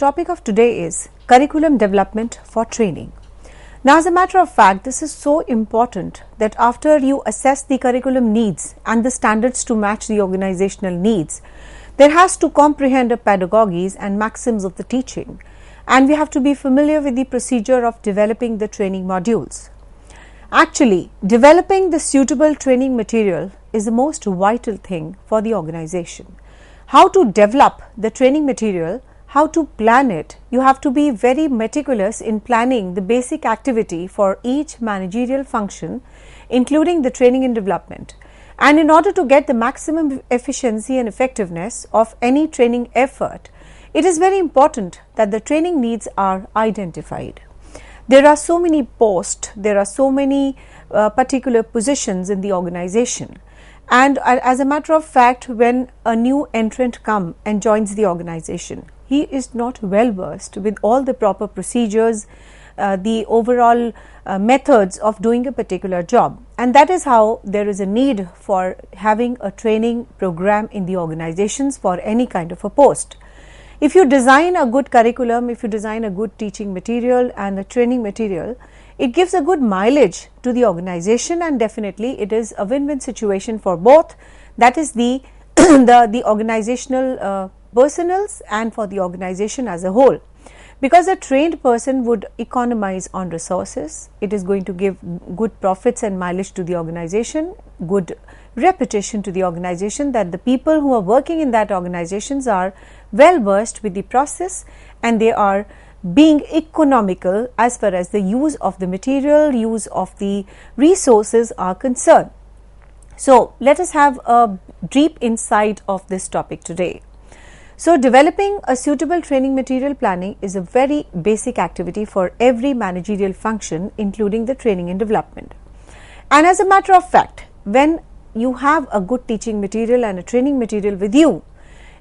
topic of today is curriculum development for training. Now, as a matter of fact, this is so important that after you assess the curriculum needs and the standards to match the organizational needs, there has to comprehend the pedagogies and maxims of the teaching, and we have to be familiar with the procedure of developing the training modules. Actually, developing the suitable training material is the most vital thing for the organization. How to develop the training material, how to plan it, you have to be very meticulous in planning the basic activity for each managerial function, including the training and development. And in order to get the maximum efficiency and effectiveness of any training effort, it is very important that the training needs are identified. There are so many posts, there are so many particular positions in the organization. And as a matter of fact, when a new entrant comes and joins the organization, he is not well versed with all the proper procedures, the overall methods of doing a particular job. And that is how there is a need for having a training program in the organizations for any kind of a post. If you design a good curriculum, if you design a good teaching material and a training material, it gives a good mileage to the organization, and definitely it is a win-win situation for both, that is the the organizational personals and for the organization as a whole. Because a trained person would economize on resources, it is going to give good profits and mileage to the organization, good reputation to the organization, that the people who are working in that organizations are well versed with the process and they are being economical as far as the use of the material, use of the resources are concerned. So, let us have a deep insight of this topic today. So, developing a suitable training material planning is a very basic activity for every managerial function, including the training and development. And as a matter of fact, when you have a good teaching material and a training material with you,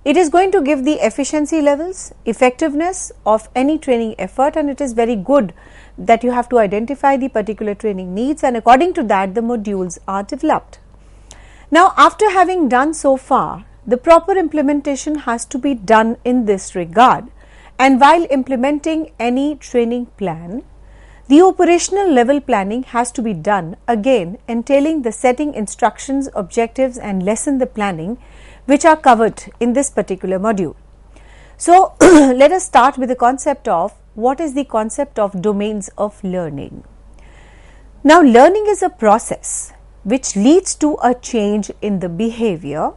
it is going to give the efficiency levels, effectiveness of any training effort, and it is very good that you have to identify the particular training needs, and according to that the modules are developed. Now, after having done so far, the proper implementation has to be done in this regard, and while implementing any training plan, the operational level planning has to be done, again entailing the setting instructions, objectives and lesson the planning which are covered in this particular module. So, let us start with the concept of what is the concept of domains of learning. Now, learning is a process which leads to a change in the behavior,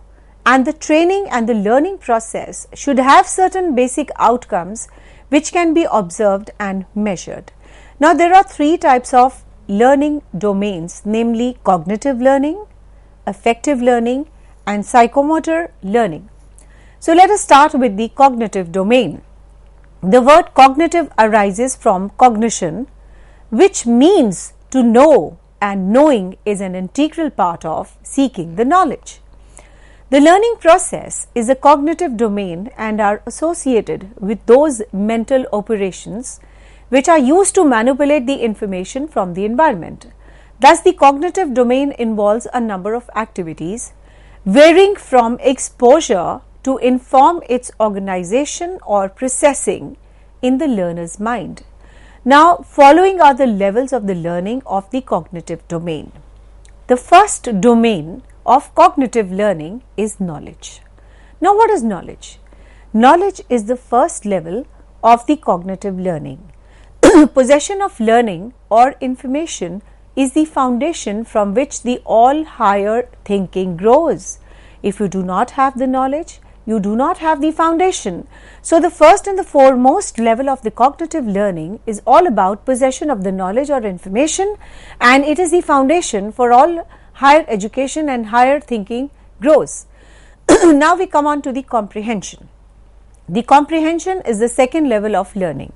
and the training and the learning process should have certain basic outcomes which can be observed and measured. Now, there are three types of learning domains, namely cognitive learning, affective learning and psychomotor learning. So, let us start with the cognitive domain. The word cognitive arises from cognition, which means to know, and knowing is an integral part of seeking the knowledge. The learning process is a cognitive domain and are associated with those mental operations which are used to manipulate the information from the environment. Thus, the cognitive domain involves a number of activities varying from exposure to inform its organization or processing in the learner's mind. Now, following are the levels of the learning of the cognitive domain. The first domain of cognitive learning is knowledge. Now, what is knowledge? Knowledge is the first level of the cognitive learning. Possession of learning or information is the foundation from which the all higher thinking grows. If you do not have the knowledge, you do not have the foundation. So, the first and the foremost level of the cognitive learning is all about possession of the knowledge or information, and it is the foundation for all higher education and higher thinking grows. Now, we come on to the comprehension. The comprehension is the second level of learning.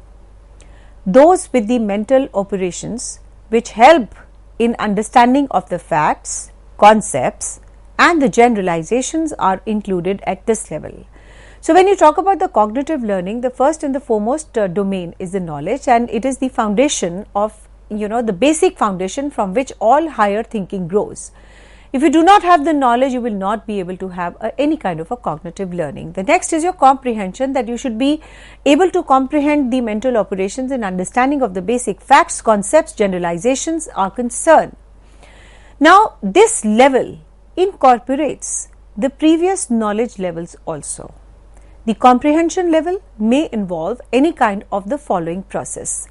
Those with the mental operations which help in understanding of the facts, concepts and the generalizations are included at this level. So, when you talk about the cognitive learning, the first and the foremost domain is the knowledge, and it is the foundation of the basic foundation from which all higher thinking grows. If you do not have the knowledge, you will not be able to have any kind of a cognitive learning. The next is your comprehension, that you should be able to comprehend the mental operations and understanding of the basic facts, concepts, generalizations are concerned. Now, this level incorporates the previous knowledge levels also. The comprehension level may involve any kind of the following process.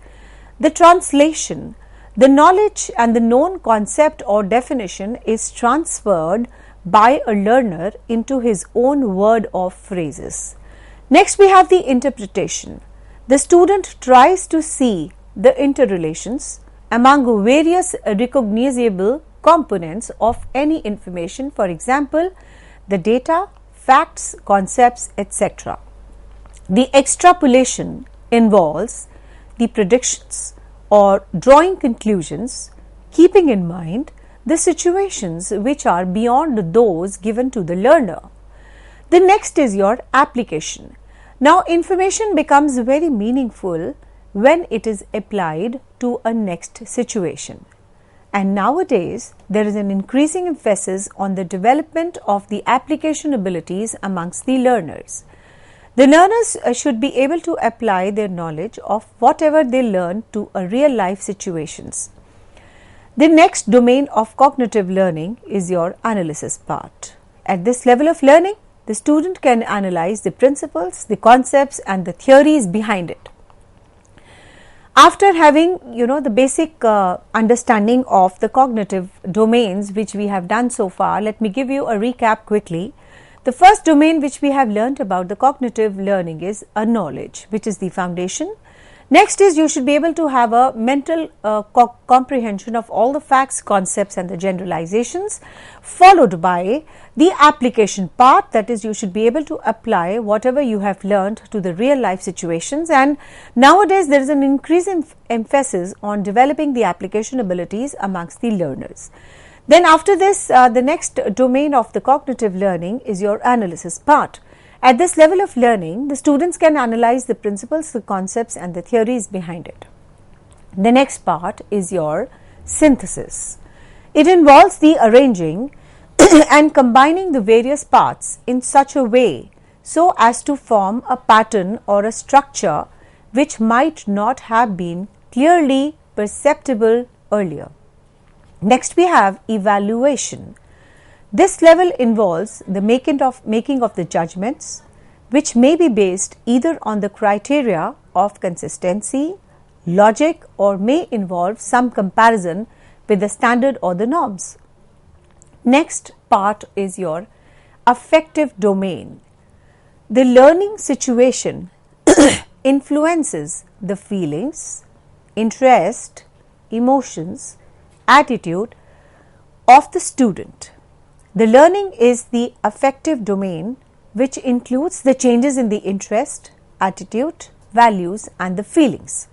The translation. The knowledge and the known concept or definition is transferred by a learner into his own word or phrases. Next, we have the interpretation. The student tries to see the interrelations among various recognizable components of any information, for example, the data, facts, concepts, etc. The extrapolation involves the predictions or drawing conclusions, keeping in mind the situations which are beyond those given to the learner. The next is your application. Now, information becomes very meaningful when it is applied to a next situation. And nowadays, there is an increasing emphasis on the development of the application abilities amongst the learners. The learners should be able to apply their knowledge of whatever they learn to a real life situations. The next domain of cognitive learning is your analysis part. At this level of learning, the student can analyze the principles, the concepts and the theories behind it. After having, the basic understanding of the cognitive domains which we have done so far, let me give you a recap quickly. The first domain which we have learnt about the cognitive learning is a knowledge, which is the foundation. Next is you should be able to have a mental comprehension of all the facts, concepts and the generalizations, followed by the application part, that is you should be able to apply whatever you have learnt to the real life situations, and nowadays there is an increasing emphasis on developing the application abilities amongst the learners. Then after this, the next domain of the cognitive learning is your analysis part. At this level of learning, the students can analyze the principles, the concepts and the theories behind it. The next part is your synthesis. It involves the arranging and combining the various parts in such a way so as to form a pattern or a structure which might not have been clearly perceptible earlier. Next, we have evaluation. This level involves the making of the judgments, which may be based either on the criteria of consistency, logic, or may involve some comparison with the standard or the norms. Next part is your affective domain. The learning situation influences the feelings, interest, emotions, attitude of the student. The learning is the affective domain, which includes the changes in the interest, attitude, values and the feelings.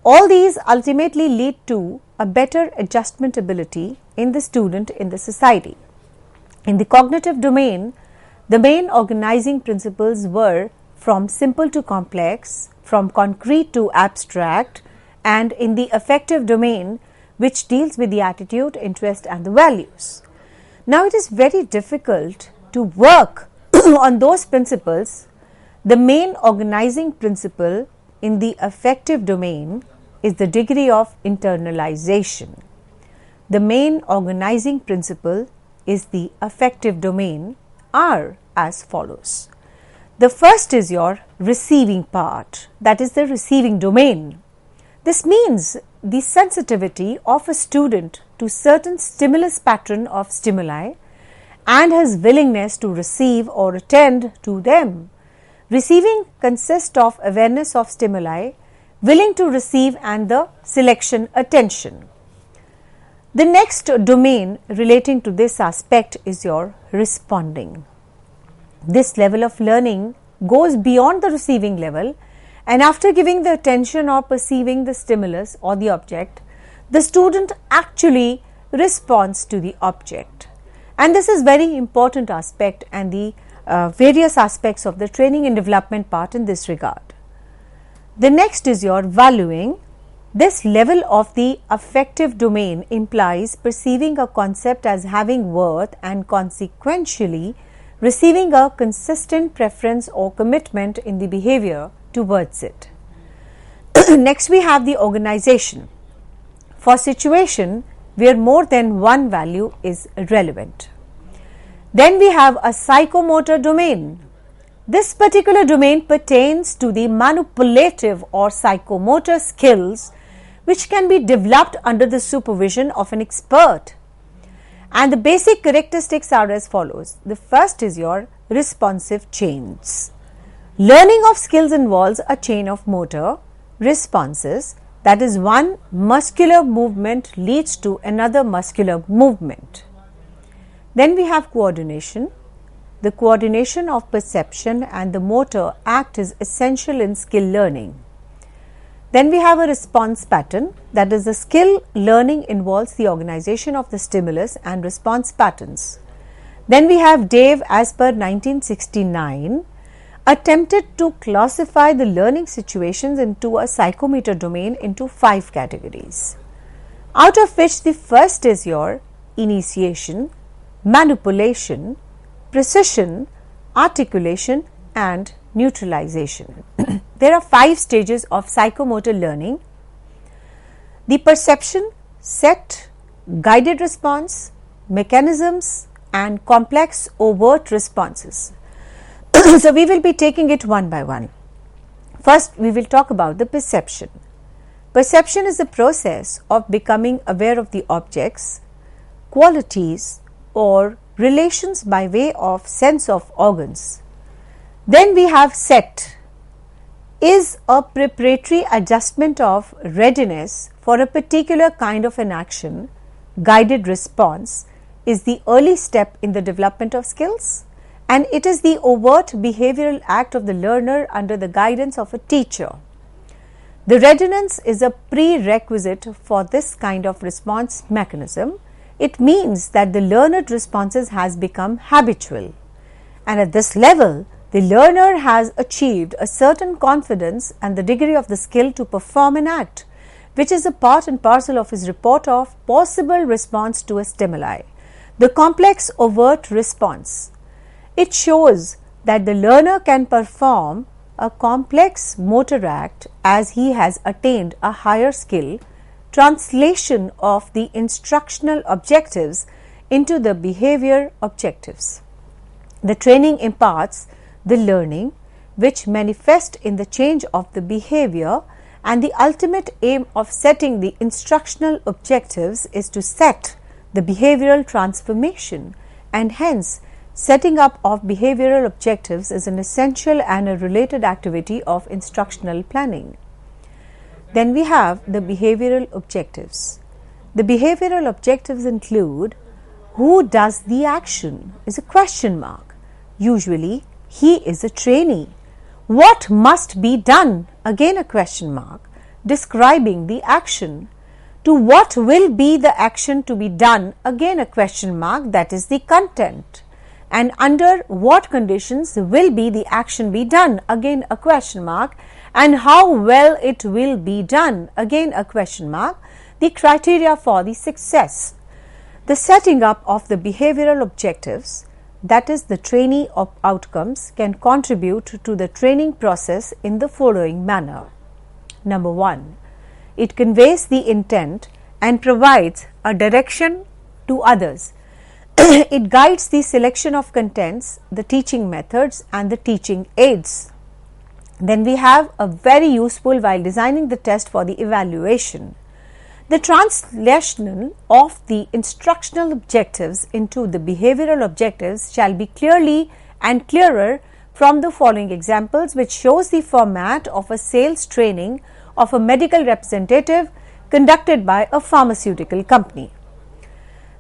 All these ultimately lead to a better adjustment ability in the student in the society. In the cognitive domain, the main organizing principles were from simple to complex, from concrete to abstract, and in the affective domain, which deals with the attitude, interest and the values. Now, it is very difficult to work on those principles. The main organizing principle in the affective domain is the degree of internalization. The main organizing principle is the affective domain are as follows. The first is your receiving part, that is the receiving domain. This means the sensitivity of a student to certain stimulus pattern of stimuli and his willingness to receive or attend to them. Receiving consists of awareness of stimuli, willing to receive and the selection attention. The next domain relating to this aspect is your responding. This level of learning goes beyond the receiving level, and after giving the attention or perceiving the stimulus or the object, the student actually responds to the object. And this is very important aspect and the various aspects of the training and development part in this regard. The next is your valuing. This level of the affective domain implies perceiving a concept as having worth and consequentially receiving a consistent preference or commitment in the behavior towards it. Next, we have the organization for situation where more than one value is relevant. Then we have a psychomotor domain. This particular domain pertains to the manipulative or psychomotor skills which can be developed under the supervision of an expert. And the basic characteristics are as follows. The first is your responsive chains. Learning of skills involves a chain of motor responses, that is, one muscular movement leads to another muscular movement. Then we have coordination. The coordination of perception and the motor act is essential in skill learning. Then we have a response pattern, that is, the skill learning involves the organization of the stimulus and response patterns. Then we have Dave, as per 1969, attempted to classify the learning situations into a psychometer domain into 5 categories, out of which the first is your initiation, manipulation, precision, articulation and neutralization. There are 5 stages of psychomotor learning: the perception, set, guided response, mechanisms and complex overt responses. So we will be taking it one by one. First, we will talk about the perception. Perception is the process of becoming aware of the objects, qualities or relations by way of sense of organs. Then we have set, is a preparatory adjustment of readiness for a particular kind of an action. Guided response is the early step in the development of skills, and it is the overt behavioral act of the learner under the guidance of a teacher. The readiness is a prerequisite for this kind of response mechanism. It means that the learned responses has become habitual, and at this level the learner has achieved a certain confidence and the degree of the skill to perform an act, which is a part and parcel of his report of possible response to a stimuli. The complex overt response, it shows that the learner can perform a complex motor act as he has attained a higher skill. Translation of the instructional objectives into the behavior objectives. The training imparts the learning which manifest in the change of the behavior, and the ultimate aim of setting the instructional objectives is to set the behavioral transformation, and hence setting up of behavioral objectives is an essential and a related activity of instructional planning. Then we have the behavioral objectives. The behavioral objectives include: who does the action is a question mark. Usually he is a trainee. What must be done? Again a question mark, describing the action. To what will be the action to be done? Again a question mark, that is the content. And under what conditions will be the action be done? Again a question mark. And how well it will be done? Again a question mark. The criteria for the success. The setting up of the behavioral objectives, that is the trainee outcomes, can contribute to the training process in the following manner. Number 1, it conveys the intent and provides a direction to others. It guides the selection of contents, the teaching methods and the teaching aids. Then we have a very useful while designing the test for the evaluation. The translation of the instructional objectives into the behavioral objectives shall be clearly and clearer from the following examples, which shows the format of a sales training of a medical representative conducted by a pharmaceutical company.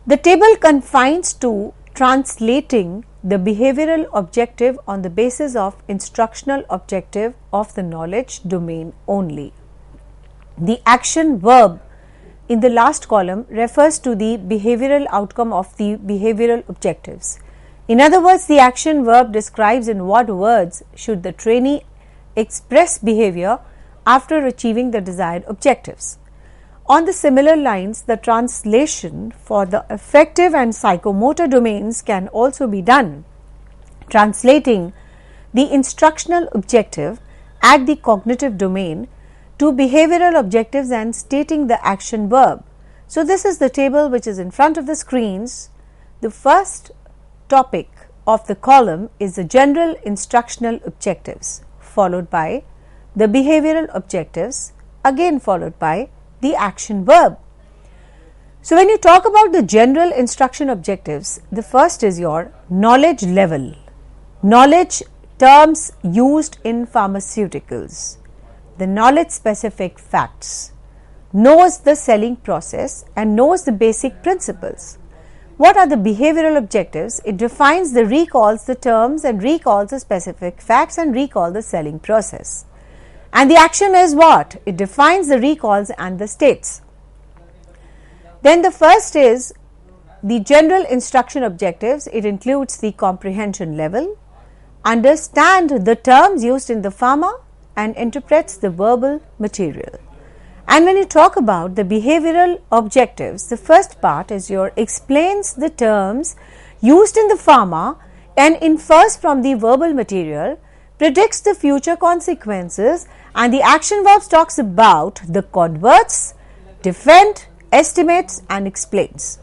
The table confines to translating the behavioral objective on the basis of instructional objective of the knowledge domain only. The action verb in the last column refers to the behavioral outcome of the behavioral objectives. In other words, the action verb describes in what words should the trainee express behavior after achieving the desired objectives. On the similar lines, the translation for the affective and psychomotor domains can also be done, translating the instructional objective at the cognitive domain to behavioral objectives and stating the action verb. So, this is the table which is in front of the screens. The first topic of the column is the general instructional objectives, followed by the behavioral objectives, again followed by the action verb. So, when you talk about the general instruction objectives, the first is your knowledge level. Knowledge terms used in pharmaceuticals, the knowledge specific facts, knows the selling process and knows the basic principles. What are the behavioral objectives? It defines the recalls the terms and recalls the specific facts and recall the selling process. And the action is what? It defines the recalls and the states. Then the first is the general instruction objectives. It includes the comprehension level, understand the terms used in the pharma and interprets the verbal material. And when you talk about the behavioral objectives, the first part is your explains the terms used in the pharma and infers from the verbal material, predicts the future consequences, and the action verbs talks about the converts, defend, estimates and explains.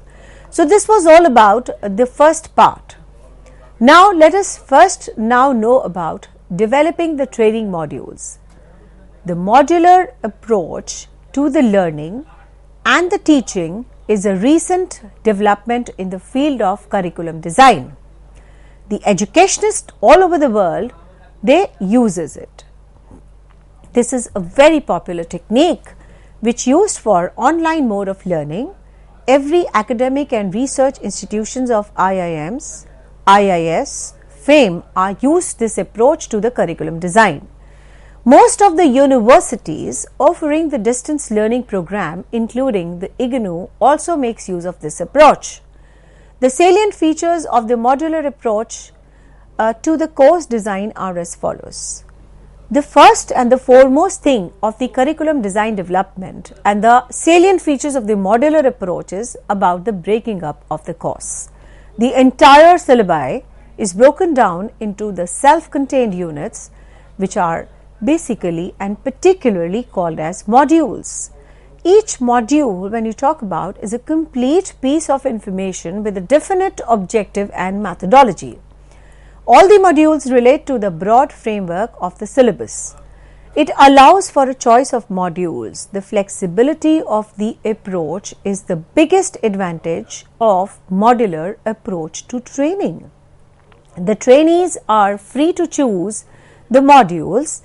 So, this was all about the first part. Now, let us first know about developing the training modules. The modular approach to the learning and the teaching is a recent development in the field of curriculum design. The educationists all over the world, they uses it. This is a very popular technique which used for online mode of learning. Every academic and research institutions of IIMs, IIS, FAME are used this approach to the curriculum design. Most of the universities offering the distance learning program, including the IGNU, also makes use of this approach. The salient features of the modular approach to the course design are as follows. The first and the foremost thing of the curriculum design development and the salient features of the modular approach is about the breaking up of the course. The entire syllabi is broken down into the self-contained units, which are basically and particularly called as modules. Each module, when you talk about, is a complete piece of information with a definite objective and methodology. All the modules relate to the broad framework of the syllabus. It allows for a choice of modules. The flexibility of the approach is the biggest advantage of modular approach to training. The trainees are free to choose the modules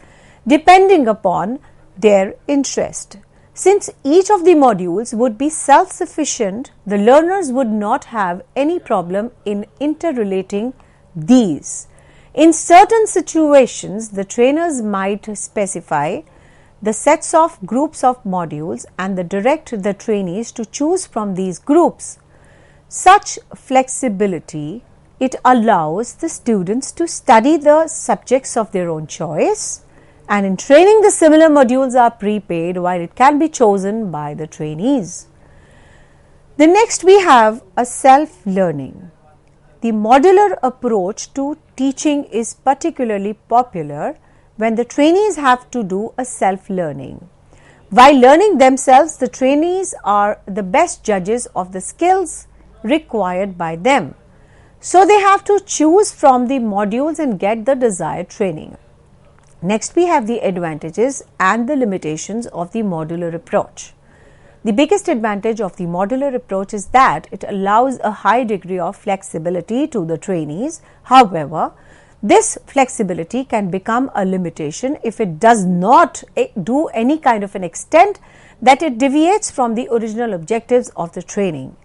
depending upon their interest. Since each of the modules would be self-sufficient, the learners would not have any problem in interrelating these. In certain situations, the trainers might specify the sets of groups of modules and direct the trainees to choose from these groups. Such flexibility, it allows the students to study the subjects of their own choice, and in training the similar modules are prepaid while it can be chosen by the trainees. The next we have a self-learning. The modular approach to teaching is particularly popular when the trainees have to do a self-learning. While learning themselves, the trainees are the best judges of the skills required by them. So, they have to choose from the modules and get the desired training. Next, we have the advantages and the limitations of the modular approach. The biggest advantage of the modular approach is that it allows a high degree of flexibility to the trainees. However, this flexibility can become a limitation if it does not do any kind of an extent that it deviates from the original objectives of the training.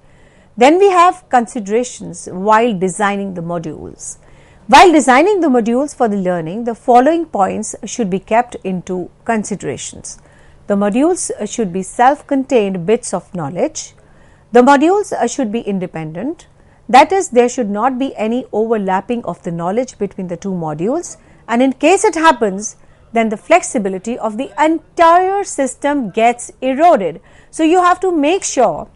Then we have considerations while designing the modules. While designing the modules for the learning, the following points should be kept into considerations. The modules should be self-contained bits of knowledge. The modules should be independent. That is, there should not be any overlapping of the knowledge between the two modules, and in case it happens, then the flexibility of the entire system gets eroded. So you have to make sure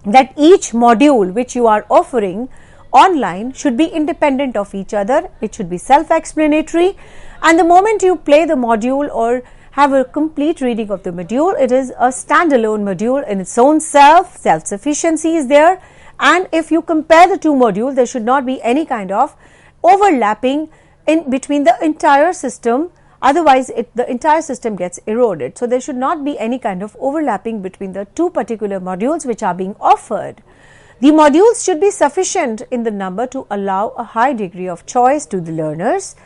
that each module which you are offering online should be independent of each other. It should be self-explanatory, and the moment you play the module or have a complete reading of the module, it is a standalone module in its own self. Self-sufficiency is there, and if you compare the two modules, there should not be any kind of overlapping in between the entire system. Otherwise, the entire system gets eroded. So there should not be any kind of overlapping between the two particular modules which are being offered. The modules should be sufficient in the number to allow a high degree of choice to the learners.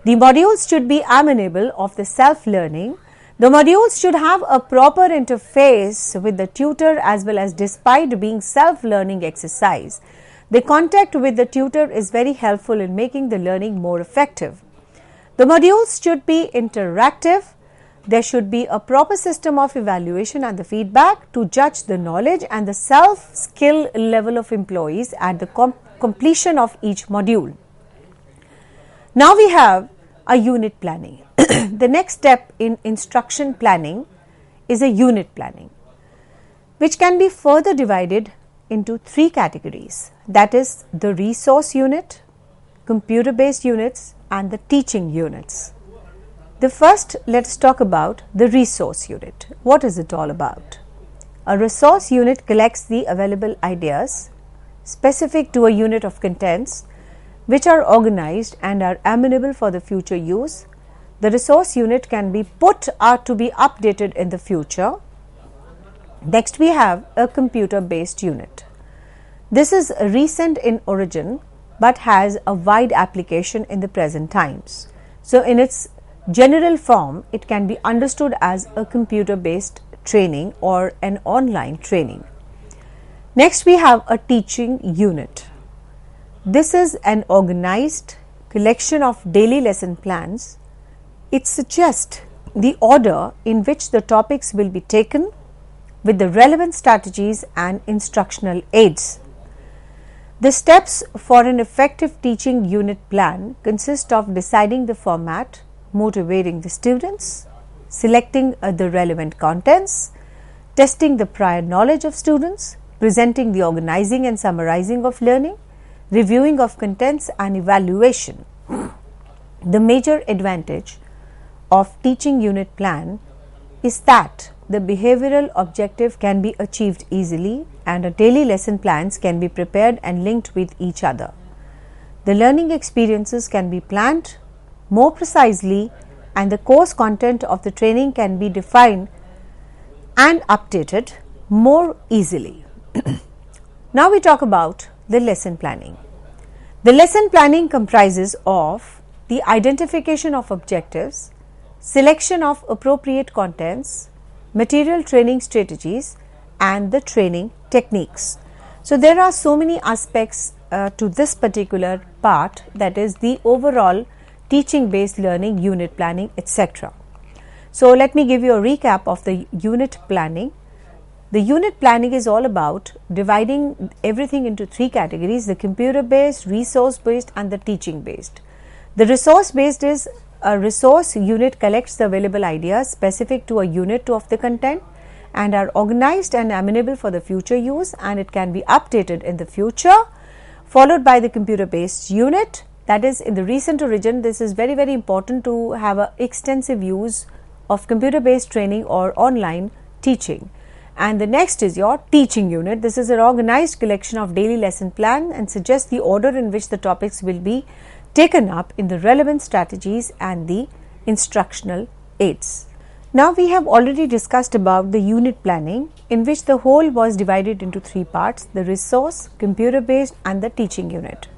The modules should be amenable of the self-learning. The modules should have a proper interface with the tutor as well as despite being self-learning exercise. The contact with the tutor is very helpful in making the learning more effective. The modules should be interactive. There should be a proper system of evaluation and the feedback to judge the knowledge and the self-skill level of employees at the completion of each module. Now we have a unit planning. The next step in instruction planning is a unit planning, which can be further divided into three categories. That is the resource unit, computer-based units, and the teaching units. The first, let's talk about the resource unit. What is it all about? A resource unit collects the available ideas specific to a unit of contents which are organized and are amenable for the future use. The resource unit can be put out to be updated in the future. Next, we have a computer-based unit. This is recent in origin but has a wide application in the present times. So in its general form, it can be understood as a computer-based training or an online training. Next, we have a teaching unit. This is an organized collection of daily lesson plans. It suggests the order in which the topics will be taken with the relevant strategies and instructional aids. The steps for an effective teaching unit plan consist of deciding the format, motivating the students, selecting the relevant contents, testing the prior knowledge of students, presenting the organizing and summarizing of learning, reviewing of contents, and evaluation. The major advantage of teaching unit plan is that the behavioral objective can be achieved easily and a daily lesson plans can be prepared and linked with each other. The learning experiences can be planned more precisely and the course content of the training can be defined and updated more easily. Now we talk about the lesson planning. The lesson planning comprises of the identification of objectives, selection of appropriate contents, material training strategies, and the training techniques. So there are so many aspects to this particular part, that is the overall teaching based learning, unit planning, etc. So let me give you a recap of the unit planning. The unit planning is all about dividing everything into three categories: the computer based, resource based, and the teaching based. The resource based is a resource unit collects the available ideas specific to a unit of the content and are organized and amenable for the future use, and it can be updated in the future. Followed by the computer based unit, that is in the recent origin. This is very, very important to have an extensive use of computer based training or online teaching. And the next is your teaching unit. This is an organized collection of daily lesson plan and suggests the order in which the topics will be taken up in the relevant strategies and the instructional aids. Now we have already discussed about the unit planning, in which the whole was divided into three parts: the resource, computer based, and the teaching unit.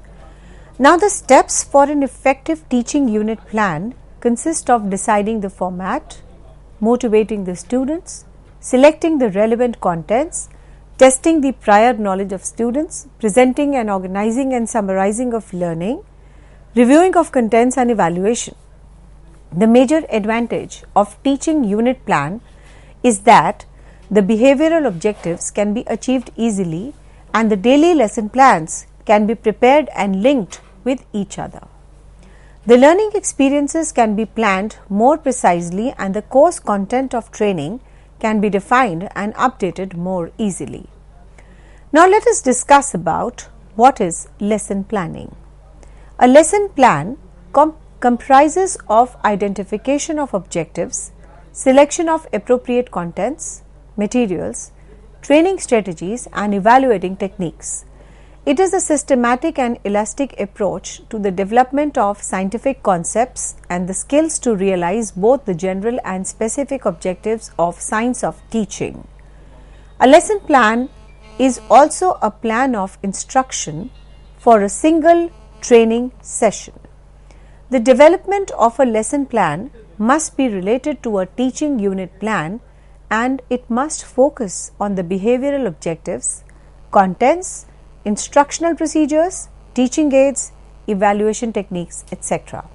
Now the steps for an effective teaching unit plan consist of deciding the format, motivating the students, selecting the relevant contents, testing the prior knowledge of students, presenting and organizing and summarizing of learning, reviewing of contents, and evaluation. The major advantage of teaching unit plan is that the behavioral objectives can be achieved easily and the daily lesson plans can be prepared and linked with each other. The learning experiences can be planned more precisely and the course content of training can be defined and updated more easily. Now let us discuss about what is lesson planning. A lesson plan comprises of identification of objectives, selection of appropriate contents, materials, training strategies and evaluating techniques. It is a systematic and elastic approach to the development of scientific concepts and the skills to realize both the general and specific objectives of science of teaching. A lesson plan is also a plan of instruction for a single training session. The development of a lesson plan must be related to a teaching unit plan and it must focus on the behavioral objectives, contents, instructional procedures, teaching aids, evaluation techniques, etc.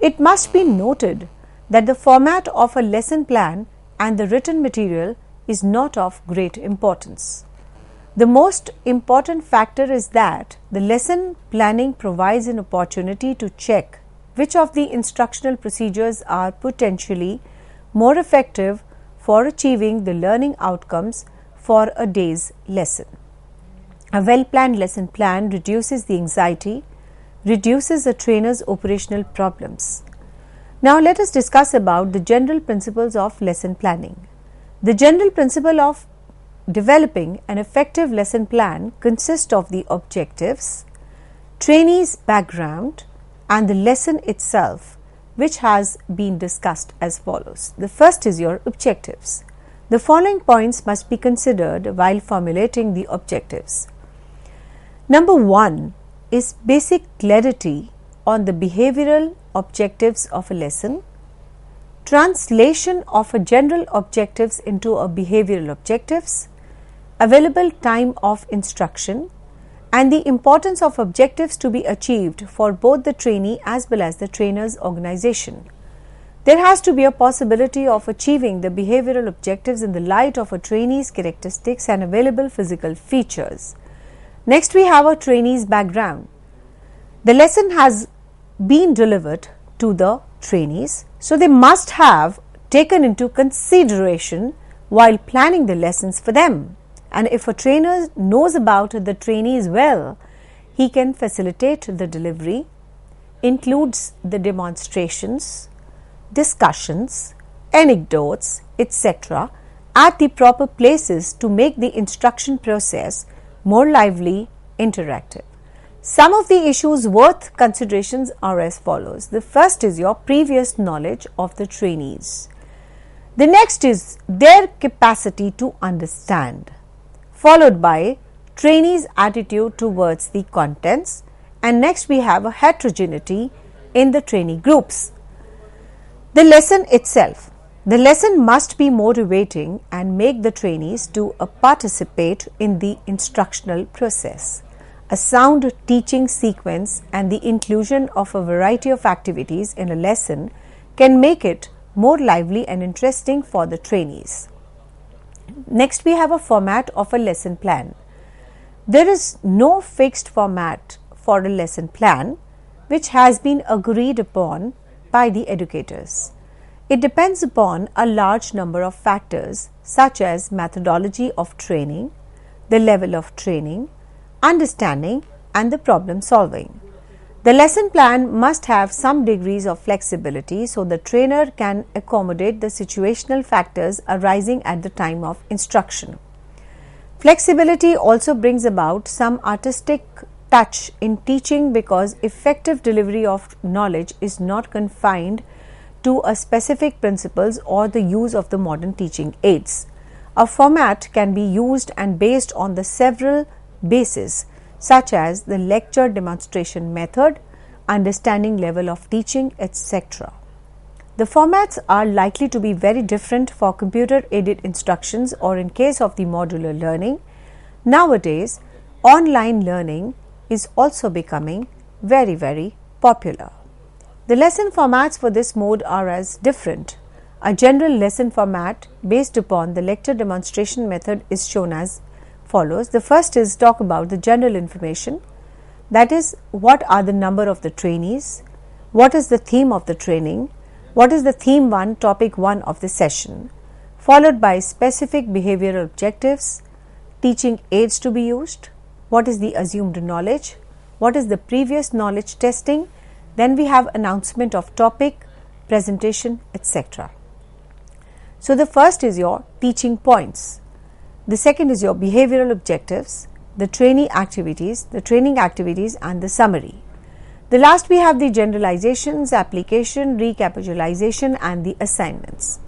It must be noted that the format of a lesson plan and the written material is not of great importance. The most important factor is that the lesson planning provides an opportunity to check which of the instructional procedures are potentially more effective for achieving the learning outcomes for a day's lesson. A well-planned lesson plan reduces the anxiety, reduces a trainer's operational problems. Now let us discuss about the general principles of lesson planning. The general principle of developing an effective lesson plan consists of the objectives, trainees' background and the lesson itself, which has been discussed as follows. The first is your objectives. The following points must be considered while formulating the objectives. Number 1 is basic clarity on the behavioral objectives of a lesson, translation of a general objectives into a behavioral objectives, available time of instruction, and the importance of objectives to be achieved for both the trainee as well as the trainer's organization. There has to be a possibility of achieving the behavioral objectives in the light of a trainee's characteristics and available physical features. Next, we have a trainee's background. The lesson has been delivered to the trainees, so they must have taken into consideration while planning the lessons for them. And if a trainer knows about the trainees well, he can facilitate the delivery, includes the demonstrations, discussions, anecdotes, etc. at the proper places to make the instruction process more lively, interactive. Some of the issues worth considerations are as follows. The first is your previous knowledge of the trainees. The next is their capacity to understand, followed by trainees' attitude towards the contents, and next we have a heterogeneity in the trainee groups. The lesson itself. The lesson must be motivating and make the trainees to participate in the instructional process. A sound teaching sequence and the inclusion of a variety of activities in a lesson can make it more lively and interesting for the trainees. Next, we have a format of a lesson plan. There is no fixed format for a lesson plan which has been agreed upon by the educators. It depends upon a large number of factors such as methodology of training, the level of training, understanding and the problem solving. The lesson plan must have some degrees of flexibility so the trainer can accommodate the situational factors arising at the time of instruction. Flexibility also brings about some artistic touch in teaching because effective delivery of knowledge is not confined to a specific principles or the use of the modern teaching aids. A format can be used and based on the several bases such as the lecture demonstration method, understanding level of teaching, etc. The formats are likely to be very different for computer aided instructions or in case of the modular learning. Nowadays, online learning is also becoming very popular. The lesson formats for this mode are as different. A general lesson format based upon the lecture demonstration method is shown as follows. The first is talk about the general information, that is what are the number of the trainees, what is the theme of the training, what is the theme 1, topic 1 of the session, followed by specific behavioral objectives, teaching aids to be used, what is the assumed knowledge, what is the previous knowledge testing, then we have announcement of topic, presentation, etc. So the first is your teaching points, the second is your behavioral objectives, the training activities and the summary. The last we have the generalizations, application, recapitulation and the assignments.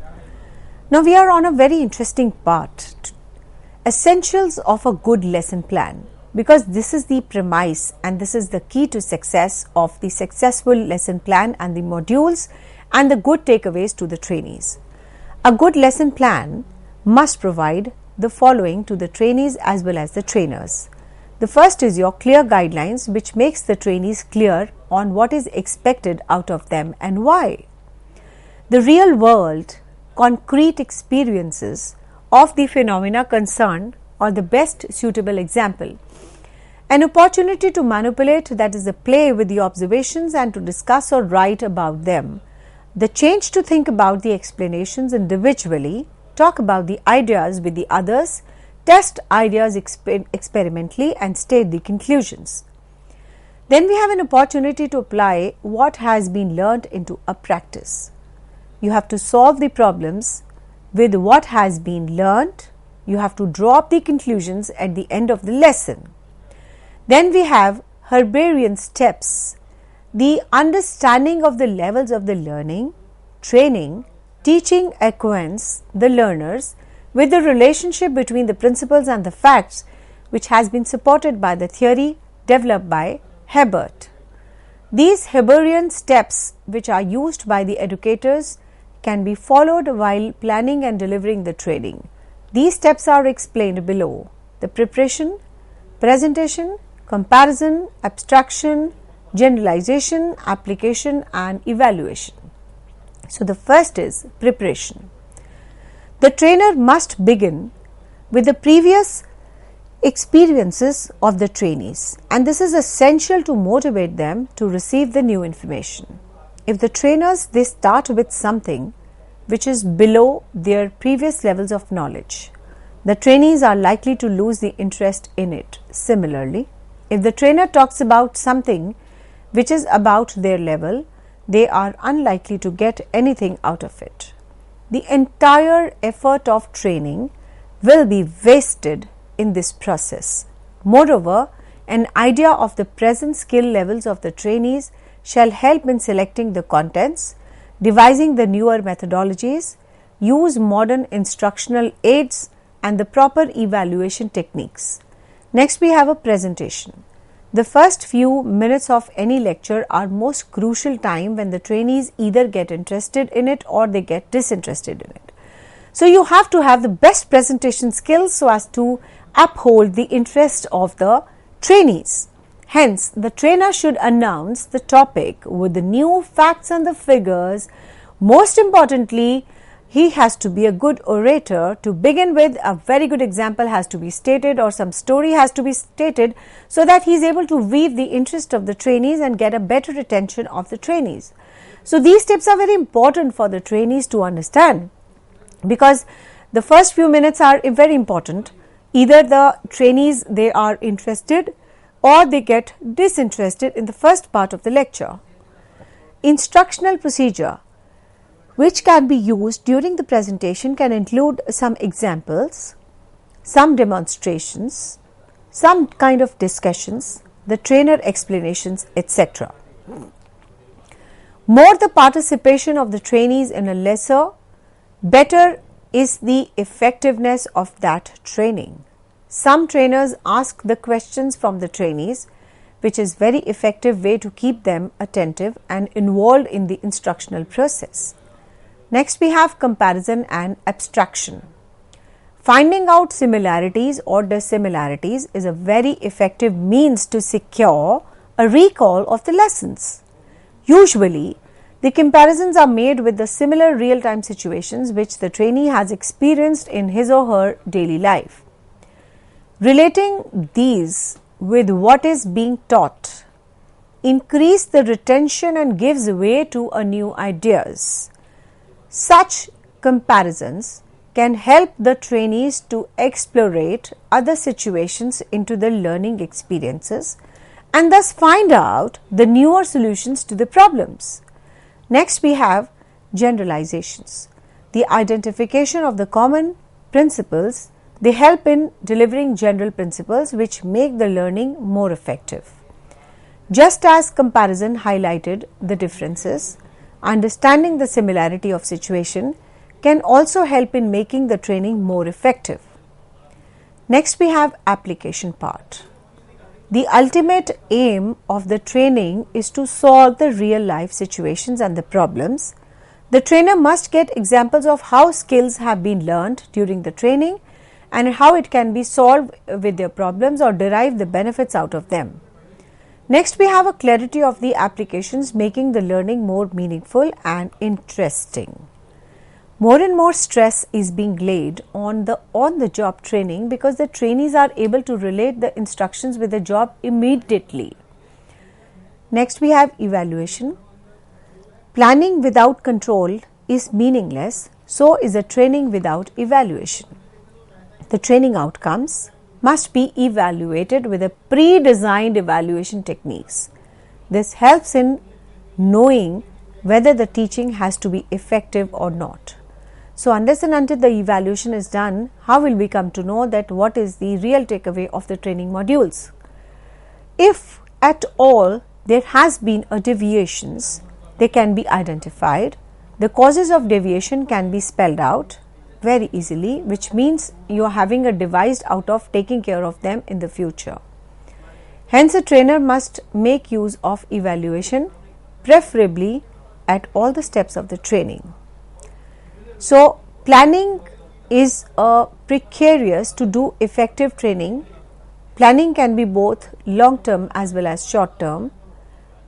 Now we are on a very interesting part, essentials of a good lesson plan, because this is the premise and this is the key to success of the successful lesson plan and the modules and the good takeaways to the trainees. A good lesson plan must provide the following to the trainees as well as the trainers. The first is your clear guidelines, which makes the trainees clear on what is expected out of them and why. The real world, concrete experiences of the phenomena concerned are the best suitable example. An opportunity to manipulate, that is, a play with the observations and to discuss or write about them. The change to think about the explanations individually, talk about the ideas with the others, test ideas experimentally and state the conclusions. Then we have an opportunity to apply what has been learnt into a practice. You have to solve the problems with what has been learnt. You have to draw up the conclusions at the end of the lesson. Then we have Herbarian steps, the understanding of the levels of the learning, training, teaching acquaints the learners with the relationship between the principles and the facts, which has been supported by the theory developed by Herbert. These Herbarian steps, which are used by the educators, can be followed while planning and delivering the training. These steps are explained below: the preparation, presentation, comparison, abstraction, generalization, application and evaluation. So the first is preparation. The trainer must begin with the previous experiences of the trainees, and this is essential to motivate them to receive the new information. If the trainers they start with something which is below their previous levels of knowledge, the trainees are likely to lose the interest in it. Similarly, if the trainer talks about something which is about their level, they are unlikely to get anything out of it. The entire effort of training will be wasted in this process. Moreover, an idea of the present skill levels of the trainees shall help in selecting the contents, devising the newer methodologies, use modern instructional aids and the proper evaluation techniques. Next we have a presentation. The first few minutes of any lecture are most crucial time when the trainees either get interested in it or they get disinterested in it. So you have to have the best presentation skills so as to uphold the interest of the trainees. Hence, the trainer should announce the topic with the new facts and the figures. Most importantly, he has to be a good orator. To begin with, a very good example has to be stated or some story has to be stated so that he is able to weave the interest of the trainees and get a better retention of the trainees. So these tips are very important for the trainees to understand, because the first few minutes are very important. Either the trainees they are interested or they get disinterested in the first part of the lecture. Instructional procedure, which can be used during the presentation, can include some examples, some demonstrations, some kind of discussions, the trainer explanations, etc. More the participation of the trainees in a lesson, better is the effectiveness of that training. Some trainers ask the questions from the trainees, which is very effective way to keep them attentive and involved in the instructional process. Next we have comparison and abstraction. Finding out similarities or dissimilarities is a very effective means to secure a recall of the lessons. Usually, the comparisons are made with the similar real-time situations which the trainee has experienced in his or her daily life. Relating these with what is being taught increase the retention and gives way to a new ideas. Such comparisons can help the trainees to explorate other situations into the learning experiences and thus find out the newer solutions to the problems. Next, we have generalizations. The identification of the common principles, they help in delivering general principles which make the learning more effective. Just as comparison highlighted the differences, understanding the similarity of situation can also help in making the training more effective. Next, we have application part. The ultimate aim of the training is to solve the real life situations and the problems. The trainer must get examples of how skills have been learned during the training and how it can be solved with their problems or derive the benefits out of them. Next, we have a clarity of the applications, making the learning more meaningful and interesting. More and more stress is being laid on the job training because the trainees are able to relate the instructions with the job immediately. Next, we have evaluation. Planning without control is meaningless, so is a training without evaluation. The training outcomes must be evaluated with a pre-designed evaluation techniques. This helps in knowing whether the teaching has to be effective or not. So unless and until the evaluation is done, how will we come to know that what is the real takeaway of the training modules? If at all there has been a deviations, they can be identified. The causes of deviation can be spelled out very easily, which means you are having a device out of taking care of them in the future. Hence, a trainer must make use of evaluation, preferably at all the steps of the training. So, planning is precarious to do effective training. Planning can be both long term as well as short term.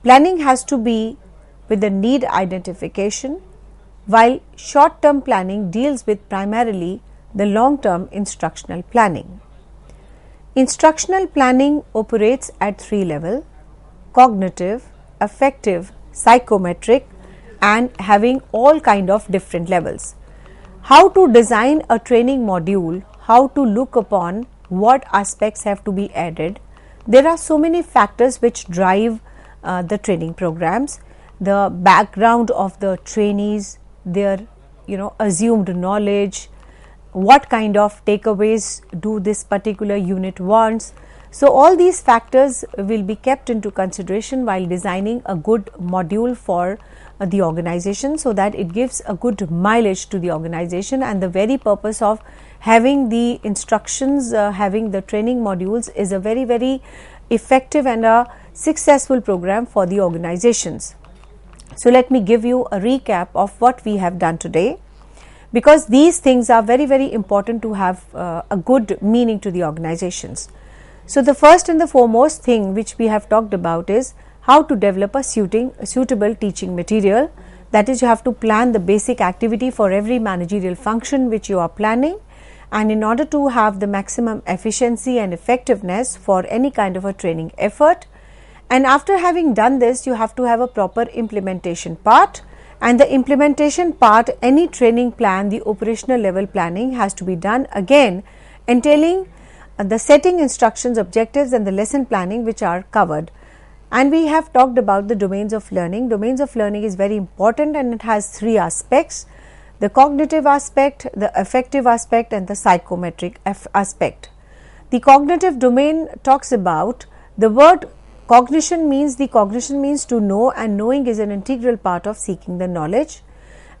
Planning has to be with the need identification, while short term planning deals with primarily the long term instructional planning. Instructional planning operates at 3 levels: cognitive, affective, psychometric, and having all kind of different levels. How to design a training module, how to look upon what aspects have to be added. There are so many factors which drive the training programs. The background of the trainees, their assumed knowledge, what kind of takeaways do this particular unit wants. So all these factors will be kept into consideration while designing a good module for the organization, so that it gives a good mileage to the organization. And the very purpose of having the instructions, having the training modules is a very, very effective and a successful program for the organizations. So let me give you a recap of what we have done today, because these things are very, very important to have a good meaning to the organizations. So the first and the foremost thing which we have talked about is how to develop a suitable teaching material. That is, you have to plan the basic activity for every managerial function which you are planning, and in order to have the maximum efficiency and effectiveness for any kind of a training effort. And after having done this, you have to have a proper implementation part, and the implementation part, any training plan, the operational level planning has to be done again, entailing the setting instructions, objectives and the lesson planning which are covered. And we have talked about the domains of learning. Domains of learning is very important, and it has 3 aspects: the cognitive aspect, the affective aspect and the psychometric aspect. The cognitive domain talks about the word cognition means to know, and knowing is an integral part of seeking the knowledge.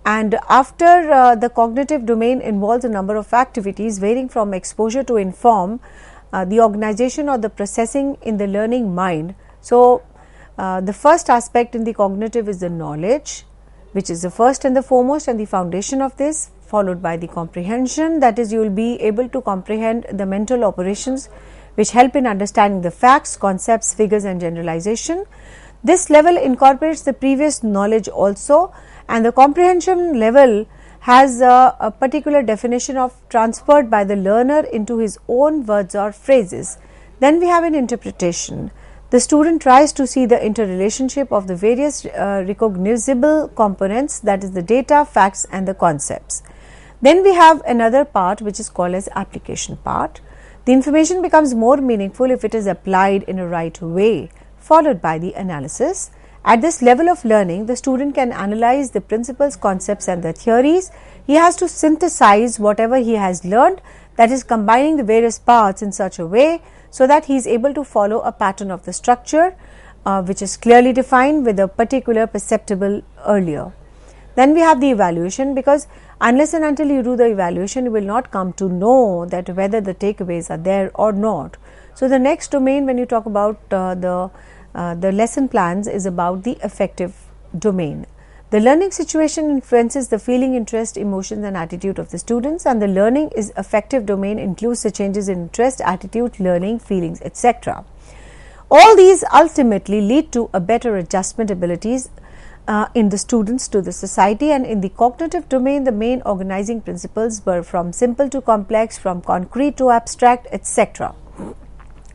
And after the cognitive domain involves a number of activities varying from exposure to inform the organization or the processing in the learning mind. So the first aspect in the cognitive is the knowledge, which is the first and the foremost and the foundation of this, followed by the comprehension. That is, you will be able to comprehend the mental operations which help in understanding the facts, concepts, figures and generalization. This level incorporates the previous knowledge also, and the comprehension level has a particular definition of transferred by the learner into his own words or phrases. Then we have an interpretation. the student tries to see the interrelationship of the various recognizable components, that is the data, facts and the concepts. Then we have another part which is called as application part. The information becomes more meaningful if it is applied in a right way, followed by the analysis. At this level of learning, the student can analyze the principles, concepts and the theories. He has to synthesize whatever he has learned, that is combining the various parts in such a way so that he is able to follow a pattern of the structure which is clearly defined with a particular perceptible earlier. Then we have the evaluation, because unless and until you do the evaluation, you will not come to know that whether the takeaways are there or not. So the next domain when you talk about the lesson plans is about the affective domain. The learning situation influences the feeling, interest, emotions and attitude of the students, and the learning is affective domain includes the changes in interest, attitude, learning, feelings, etc. All these ultimately lead to a better adjustment abilities in the students to the society. And in the cognitive domain, the main organizing principles were from simple to complex, from concrete to abstract, etc.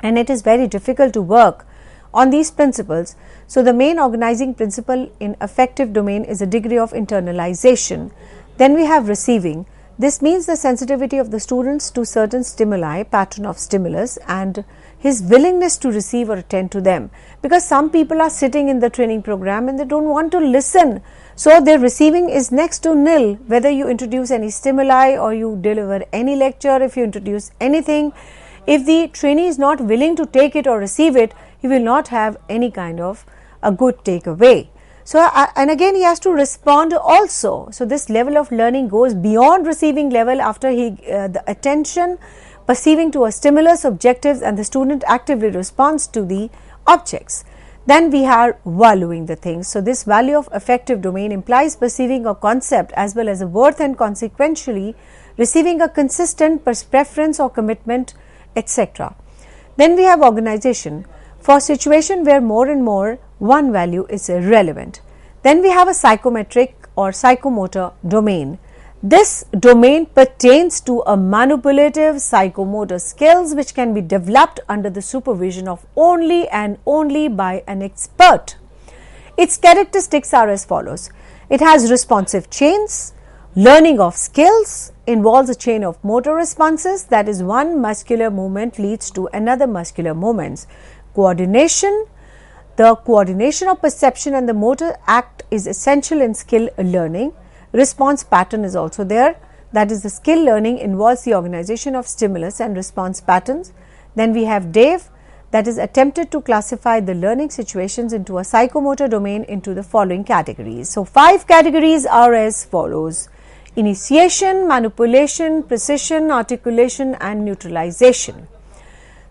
And it is very difficult to work on these principles. So the main organizing principle in affective domain is a degree of internalization. Then we have receiving. This means the sensitivity of the students to certain stimuli, pattern of stimulus, and his willingness to receive or attend to them, because some people are sitting in the training program and they don't want to listen, so their receiving is next to nil. Whether you introduce any stimuli or you deliver any lecture, if you introduce anything, if the trainee is not willing to take it or receive it, he will not have any kind of a good takeaway. So and again he has to respond also. So this level of learning goes beyond receiving level after the attention, perceiving to a stimulus, objectives, and the student actively responds to the objects. Then we are valuing the things. So this value of affective domain implies perceiving a concept as well as a worth, and consequentially receiving a consistent preference or commitment, etc. Then we have organization for situation where more and more one value is irrelevant. Then we have a psychometric or psychomotor domain. This domain pertains to a manipulative psychomotor skills which can be developed under the supervision of only and only by an expert. Its characteristics are as follows. It has responsive chains. Learning of skills involves a chain of motor responses, that is, one muscular movement leads to another muscular movements. Coordination. The coordination of perception and the motor act is essential in skill learning. Response pattern is also there, that is, the skill learning involves the organization of stimulus and response patterns. Then we have DAVE, that is attempted to classify the learning situations into a psychomotor domain into the following categories. So 5 categories are as follows: initiation, manipulation, precision, articulation and neutralization.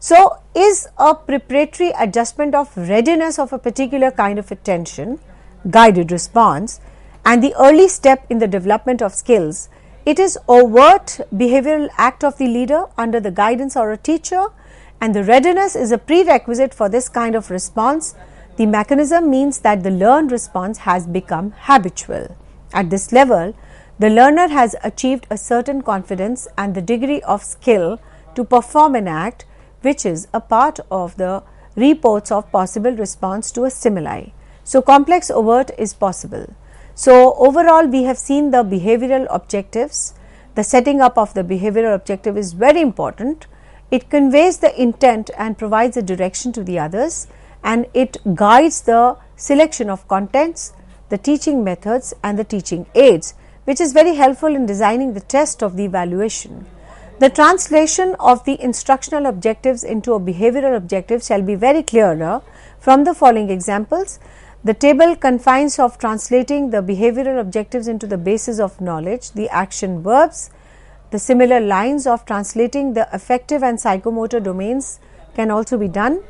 So is a preparatory adjustment of readiness of a particular kind of attention, guided response, and the early step in the development of skills. It is overt behavioral act of the leader under the guidance or a teacher, and the readiness is a prerequisite for this kind of response. The mechanism means that the learned response has become habitual. At this level, the learner has achieved a certain confidence and the degree of skill to perform an act, which is a part of the reports of possible response to a stimuli. So complex overt is possible. So overall we have seen the behavioral objectives. The setting up of the behavioral objective is very important. It conveys the intent and provides a direction to the others, and it guides the selection of contents, the teaching methods and the teaching aids, which is very helpful in designing the test of the evaluation. The translation of the instructional objectives into a behavioral objective shall be very clearer from the following examples. The table confines of translating the behavioral objectives into the basis of knowledge, the action verbs. The similar lines of translating the affective and psychomotor domains can also be done.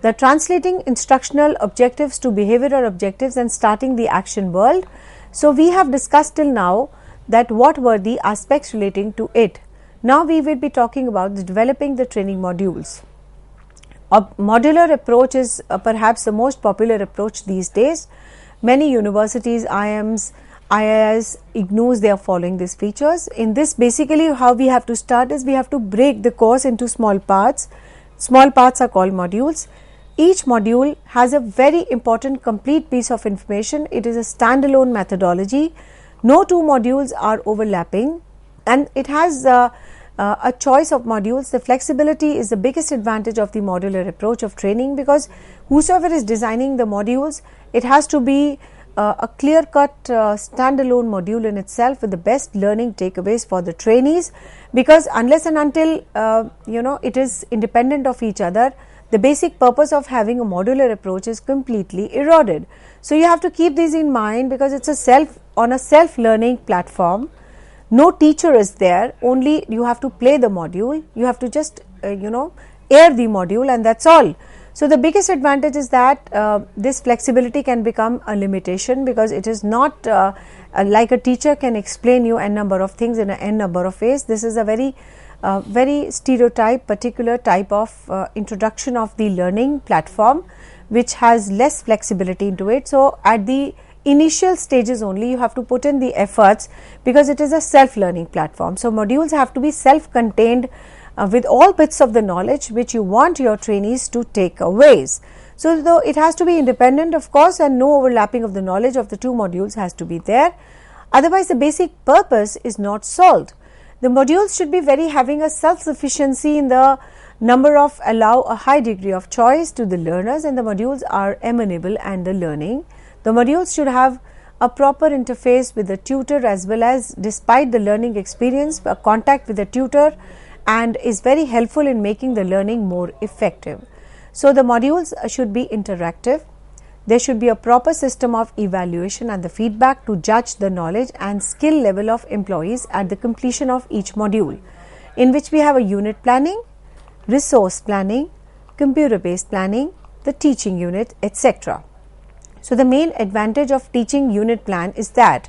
The translating instructional objectives to behavioral objectives and starting the action world. So we have discussed till now that what were the aspects relating to it. Now we will be talking about developing the training modules. A modular approach is perhaps the most popular approach these days. Many universities, IIMs, IIS, IGNOUs, they are following these features. In this, basically how we have to start is we have to break the course into small parts. Small parts are called modules. Each module has a very important complete piece of information. It is a standalone methodology. No two modules are overlapping, and it has a choice of modules. The flexibility is the biggest advantage of the modular approach of training, because whosoever is designing the modules, it has to be a clear-cut standalone module in itself with the best learning takeaways for the trainees, because unless and until it is independent of each other, the basic purpose of having a modular approach is completely eroded. So you have to keep these in mind, because it's a self-learning platform. No teacher is there, only you have to play the module, you have to just air the module, and that's all. So the biggest advantage is that this flexibility can become a limitation, because it is not like a teacher can explain you n number of things in a n number of ways. This is a very stereotype, particular type of introduction of the learning platform, which has less flexibility into it. So at the initial stages only you have to put in the efforts, because it is a self-learning platform. So modules have to be self-contained with all bits of the knowledge which you want your trainees to take away. So though it has to be independent, of course, and no overlapping of the knowledge of the two modules has to be there. Otherwise the basic purpose is not solved. The modules should be having a self-sufficiency in the number of, allow a high degree of choice to the learners, and the modules are amenable and the learning. The modules should have a proper interface with the tutor, as well as, despite the learning experience, a contact with the tutor, and is very helpful in making the learning more effective. So the modules should be interactive. There should be a proper system of evaluation and the feedback to judge the knowledge and skill level of employees at the completion of each module, in which we have a unit planning, resource planning, computer-based planning, the teaching unit, etc. So the main advantage of teaching unit plan is that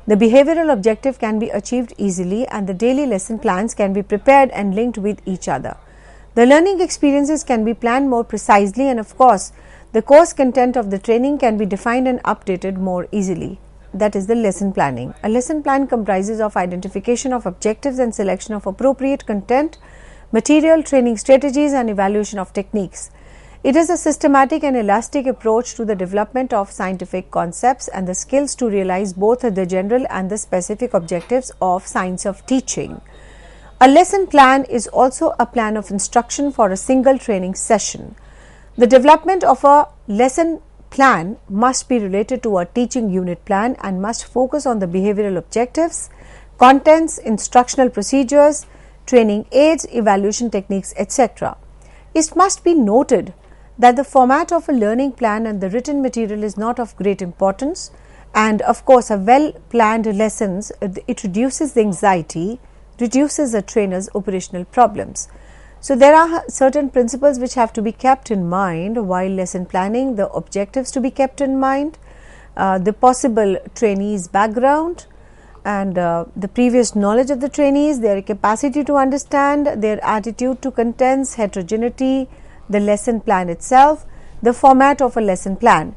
the behavioral objective can be achieved easily, and the daily lesson plans can be prepared and linked with each other. The learning experiences can be planned more precisely, and of course, the course content of the training can be defined and updated more easily. That is the lesson planning. A lesson plan comprises of identification of objectives and selection of appropriate content, material, training strategies, and evaluation of techniques. It is a systematic and elastic approach to the development of scientific concepts and the skills to realize both the general and the specific objectives of science of teaching. A lesson plan is also a plan of instruction for a single training session. The development of a lesson plan must be related to a teaching unit plan and must focus on the behavioral objectives, contents, instructional procedures, training aids, evaluation techniques, etc. It must be noted that the format of a learning plan and the written material is not of great importance, and of course a well planned lessons, it reduces the anxiety, reduces the trainer's operational problems. So there are certain principles which have to be kept in mind while lesson planning: the objectives to be kept in mind, the possible trainees background, and the previous knowledge of the trainees, their capacity to understand, their attitude to contents, heterogeneity, the lesson plan itself, the format of a lesson plan.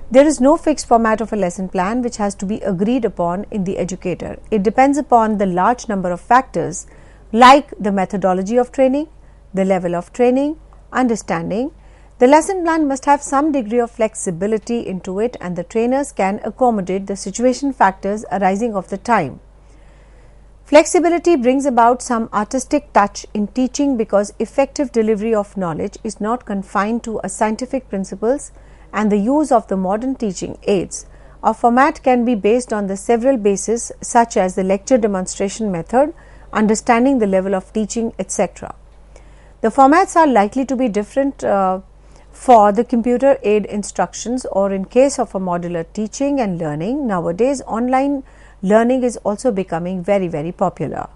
There is no fixed format of a lesson plan which has to be agreed upon in the educator. It depends upon the large number of factors like the methodology of training, the level of training, understanding. The lesson plan must have some degree of flexibility into it, and the trainers can accommodate the situation factors arising of the time. Flexibility brings about some artistic touch in teaching, because effective delivery of knowledge is not confined to a scientific principles and the use of the modern teaching aids. A format can be based on the several bases such as the lecture demonstration method, understanding the level of teaching, etc. The formats are likely to be different for the computer aid instructions, or in case of a modular teaching and learning. Nowadays, online learning is also becoming very popular.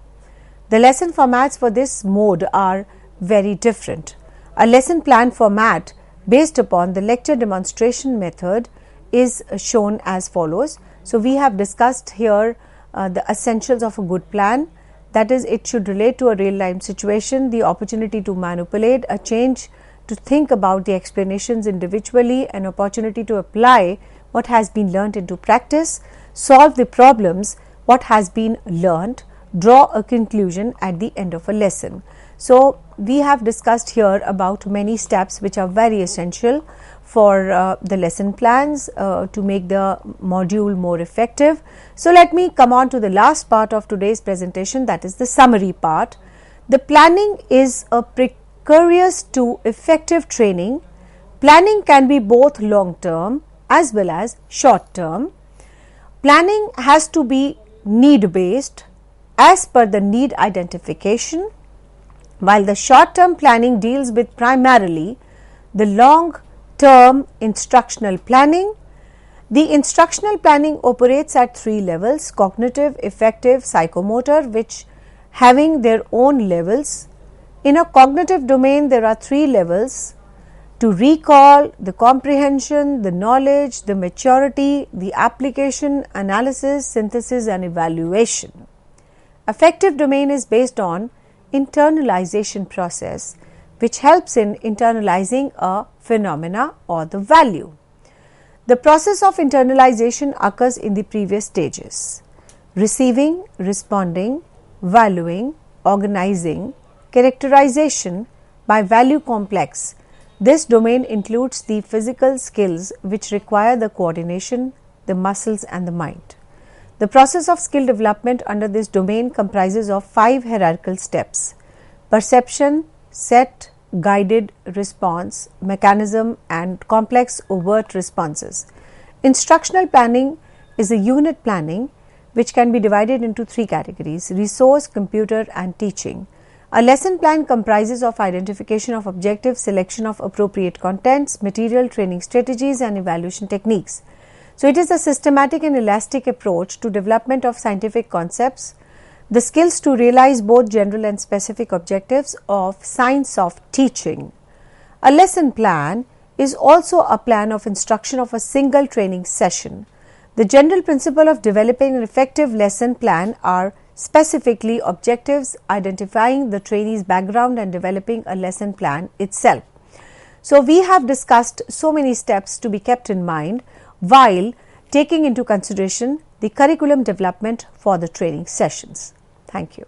The lesson formats for this mode are very different. A lesson plan format based upon the lecture demonstration method is shown as follows. So we have discussed here the essentials of a good plan. That is, it should relate to a real-time situation, the opportunity to manipulate, a change to think about the explanations individually, an opportunity to apply what has been learnt into practice, solve the problems what has been learnt, draw a conclusion at the end of a lesson. So we have discussed here about many steps which are very essential for the lesson plans to make the module more effective. So let me come on to the last part of today's presentation, that is the summary part. The planning is a precurious to effective training. Planning can be both long term as well as short term. Planning has to be need based as per the need identification, while the short term planning deals with primarily the long term instructional planning. The instructional planning operates at 3 levels: cognitive, affective, psychomotor, which having their own levels. In a cognitive domain, there are 3 levels: to recall, the comprehension, the knowledge, the maturity, the application, analysis, synthesis and evaluation. Affective domain is based on internalization process, which helps in internalizing a phenomena or the value. The process of internalization occurs in the previous stages: receiving, responding, valuing, organizing, characterization by value complex. This domain includes the physical skills which require the coordination, the muscles and the mind. The process of skill development under this domain comprises of 5 hierarchical steps: perception, set, guided response, mechanism and complex overt responses. Instructional planning is a unit planning which can be divided into 3 categories: resource, computer and teaching. A lesson plan comprises of identification of objectives, selection of appropriate contents, material, training strategies and evaluation techniques. So it is a systematic and elastic approach to development of scientific concepts, the skills to realize both general and specific objectives of science of teaching. A lesson plan is also a plan of instruction of a single training session. The general principle of developing an effective lesson plan are specifically objectives, identifying the trainee's background and developing a lesson plan itself. So we have discussed so many steps to be kept in mind while taking into consideration the curriculum development for the training sessions. Thank you.